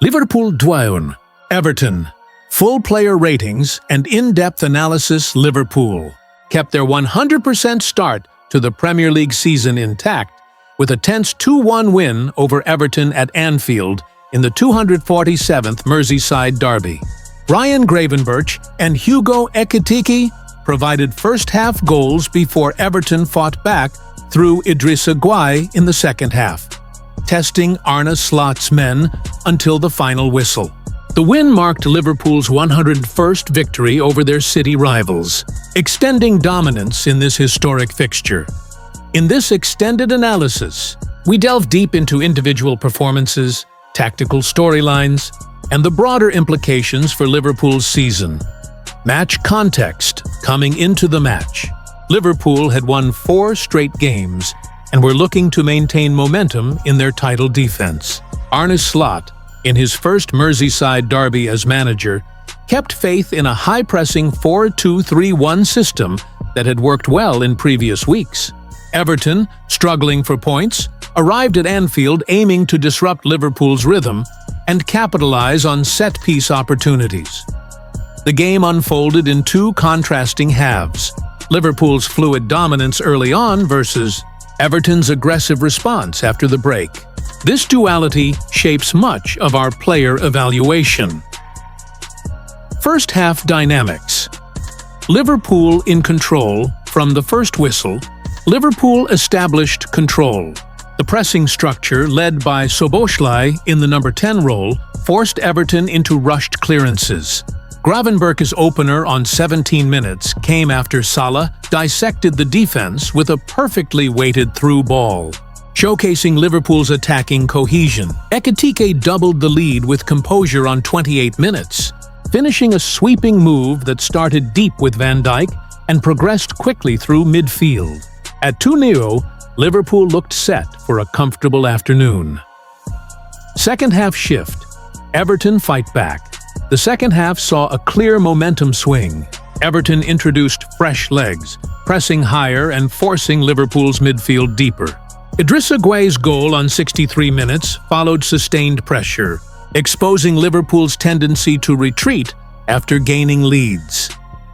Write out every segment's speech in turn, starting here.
Liverpool 2, Everton. Full player ratings and in-depth analysis. Liverpool kept their 100% start to the Premier League season intact with a tense 2-1 win over Everton at Anfield in the 247th Merseyside derby. Ryan Gravenberch and Hugo Ekitike provided first-half goals before Everton fought back through Idrissa Gueye in the second half, testing Arne Slot's men until the final whistle. The win marked Liverpool's 101st victory over their city rivals, extending dominance in this historic fixture. In this extended analysis, we delve deep into individual performances, tactical storylines, and the broader implications for Liverpool's season. Match context. Coming into the match, Liverpool had won 4 straight games and were looking to maintain momentum in their title defense. Arne Slot, in his first Merseyside derby as manager, kept faith in a high-pressing 4-2-3-1 system that had worked well in previous weeks. Everton, struggling for points, arrived at Anfield aiming to disrupt Liverpool's rhythm and capitalize on set-piece opportunities. The game unfolded in 2 contrasting halves: Liverpool's fluid dominance early on versus Everton's aggressive response after the break. This duality shapes much of our player evaluation. First half dynamics. Liverpool in control. From the first whistle, Liverpool established control. The pressing structure, led by Szoboszlai in the number 10 role, forced Everton into rushed clearances. Gravenberch's opener on 17 minutes came after Salah dissected the defense with a perfectly weighted through ball, showcasing Liverpool's attacking cohesion. Ekitike doubled the lead with composure on 28 minutes, finishing a sweeping move that started deep with Van Dijk and progressed quickly through midfield. At 2-0, Liverpool looked set for a comfortable afternoon. Second half shift. Everton fight back. The second half saw a clear momentum swing. Everton introduced fresh legs, pressing higher and forcing Liverpool's midfield deeper. Idrissa Gueye's goal on 63 minutes followed sustained pressure, exposing Liverpool's tendency to retreat after gaining leads.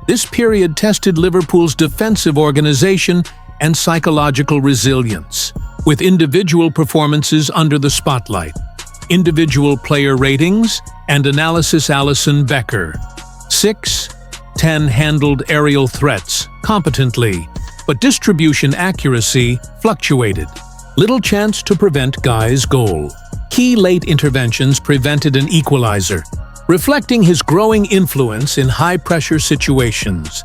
This period tested Liverpool's defensive organization and psychological resilience, with individual performances under the spotlight. Individual player ratings and analysis. Alisson Becker, 6-10, handled aerial threats competently, but distribution accuracy fluctuated. Little chance to prevent Gueye's goal. Key late interventions prevented an equalizer, reflecting his growing influence in high-pressure situations.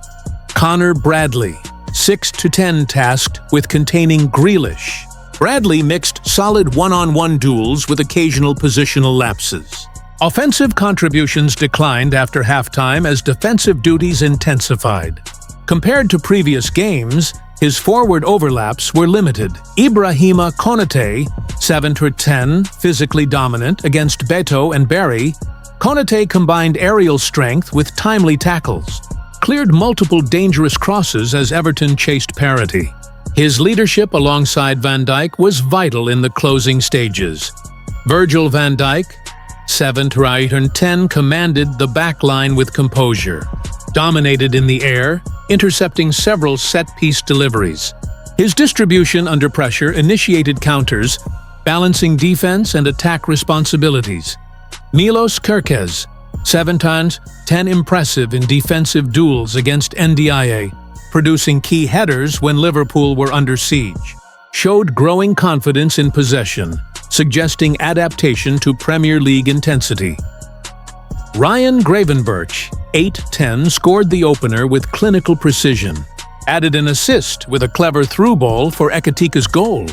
Connor Bradley, 6-10, tasked with containing Grealish. Bradley mixed solid one-on-one duels with occasional positional lapses. Offensive contributions declined after halftime as defensive duties intensified. Compared to previous games, his forward overlaps were limited. Ibrahima Konate, 7-10, physically dominant against Beto and Barry. Konate combined aerial strength with timely tackles, cleared multiple dangerous crosses as Everton chased parity. His leadership alongside Van Dijk was vital in the closing stages. Virgil van Dijk, 7-10, commanded the back line with composure, dominated in the air, intercepting several set-piece deliveries. His distribution under pressure initiated counters, balancing defense and attack responsibilities. Milos Kerkez, 7-10, impressive in defensive duels against Ndiaye, producing key headers when Liverpool were under siege. Showed growing confidence in possession, suggesting adaptation to Premier League intensity. Ryan Gravenberch, 8-10, scored the opener with clinical precision, added an assist with a clever through ball for Ekitike's goal.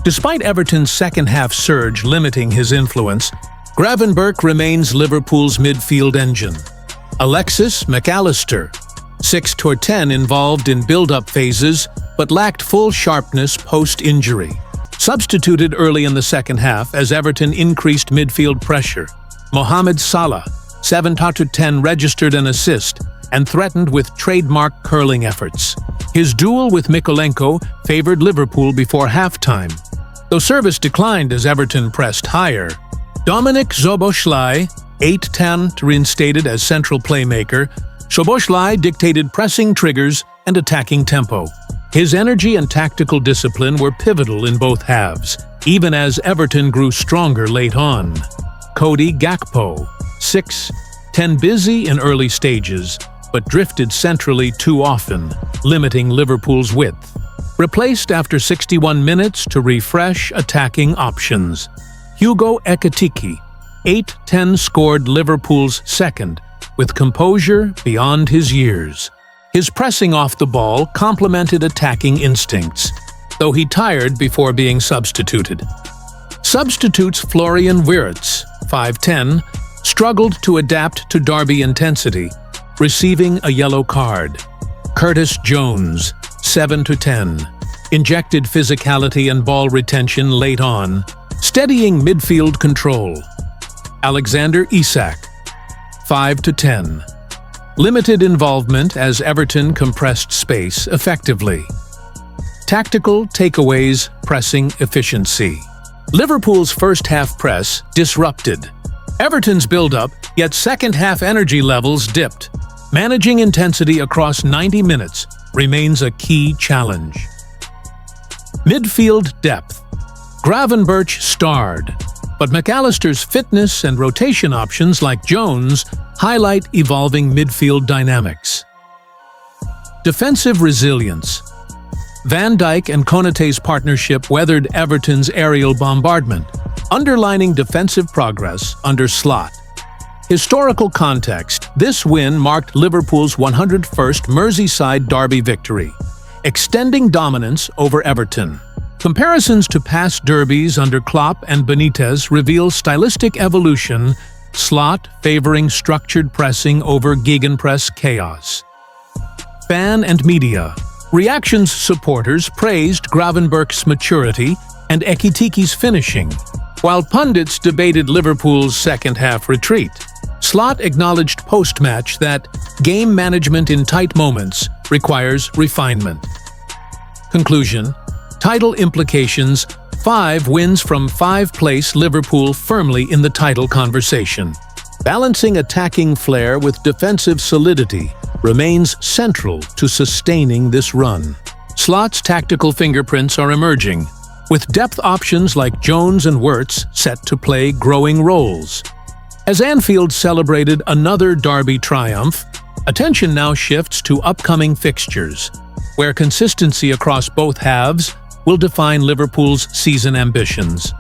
Despite Everton's second-half surge limiting his influence, Gravenberch remains Liverpool's midfield engine. Alexis McAllister, 6-10, involved in build-up phases but lacked full sharpness post-injury. Substituted early in the second half as Everton increased midfield pressure. Mohamed Salah, 7-10, registered an assist and threatened with trademark curling efforts. His duel with Mykolenko favored Liverpool before halftime, though service declined as Everton pressed higher. Dominik Szoboszlai, 8'10", reinstated as central playmaker, Szoboszlai dictated pressing triggers and attacking tempo. His energy and tactical discipline were pivotal in both halves, even as Everton grew stronger late on. Cody Gakpo, 6'10", busy in early stages, but drifted centrally too often, limiting Liverpool's width. Replaced after 61 minutes to refresh attacking options. Hugo Ekitike, 8'10", scored Liverpool's second, with composure beyond his years. His pressing off the ball complemented attacking instincts, though he tired before being substituted. Substitutes Florian Wirtz, 5'10", struggled to adapt to Derby intensity, receiving a yellow card. Curtis Jones, 7'10", injected physicality and ball retention late on, steadying midfield control. Alexander Isak, 5'10", limited involvement as Everton compressed space effectively. Tactical takeaways, pressing efficiency. Liverpool's first-half press disrupted Everton's build-up, yet second-half energy levels dipped. Managing intensity across 90 minutes remains a key challenge. Midfield depth. Gravenberch starred, but McAllister's fitness and rotation options like Jones highlight evolving midfield dynamics. Defensive resilience. Van Dijk and Konaté's partnership weathered Everton's aerial bombardment, underlining defensive progress under Slot. Historical context. This win marked Liverpool's 101st Merseyside derby victory, extending dominance over Everton. Comparisons to past derbies under Klopp and Benitez reveal stylistic evolution, Slot favoring structured pressing over gegenpress chaos. Fan and media. Reactions. Supporters praised Gravenberch's maturity and Ekitike's finishing, while pundits debated Liverpool's second-half retreat. Slot acknowledged post-match that game management in tight moments requires refinement. Conclusion. Title implications. 5 wins from 5 place Liverpool firmly in the title conversation. Balancing attacking flair with defensive solidity remains central to sustaining this run. Slot's tactical fingerprints are emerging, with depth options like Jones and Wirtz set to play growing roles. As Anfield celebrated another derby triumph, attention now shifts to upcoming fixtures, where consistency across both halves will define Liverpool's season ambitions.